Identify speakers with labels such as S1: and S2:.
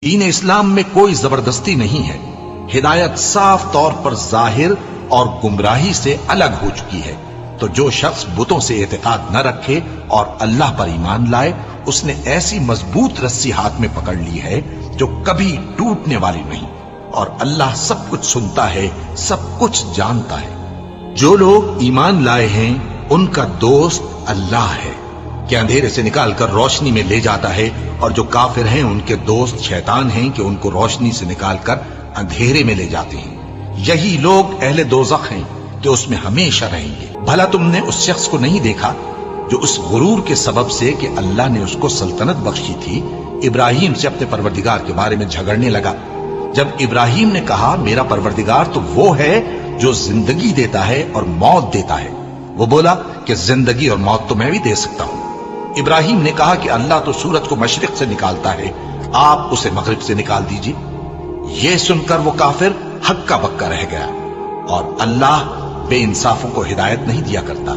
S1: دین اسلام میں کوئی زبردستی نہیں ہے، ہدایت صاف طور پر ظاہر اور گمراہی سے الگ ہو چکی ہے۔ تو جو شخص بتوں سے اعتقاد نہ رکھے اور اللہ پر ایمان لائے، اس نے ایسی مضبوط رسی ہاتھ میں پکڑ لی ہے جو کبھی ٹوٹنے والی نہیں، اور اللہ سب کچھ سنتا ہے، سب کچھ جانتا ہے۔ جو لوگ ایمان لائے ہیں ان کا دوست اللہ ہے کہ اندھیرے سے نکال کر روشنی میں لے جاتا ہے، اور جو کافر ہیں ان کے دوست شیطان ہیں کہ ان کو روشنی سے نکال کر اندھیرے میں لے جاتے ہیں۔ یہی لوگ اہل دوزخ ہیں کہ اس میں ہمیشہ رہیں گے۔ بھلا تم نے اس شخص کو نہیں دیکھا جو اس غرور کے سبب سے کہ اللہ نے اس کو سلطنت بخشی تھی، ابراہیم سے اپنے پروردگار کے بارے میں جھگڑنے لگا؟ جب ابراہیم نے کہا میرا پروردگار تو وہ ہے جو زندگی دیتا ہے اور موت دیتا ہے، وہ بولا کہ زندگی اور موت تو میں بھی دے سکتا ہوں۔ ابراہیم نے کہا کہ اللہ تو سورج کو مشرق سے نکالتا ہے، آپ اسے مغرب سے نکال دیجئے۔ یہ سن کر وہ کافر ہکا بکا رہ گیا، اور اللہ بے انصافوں کو ہدایت نہیں دیا کرتا۔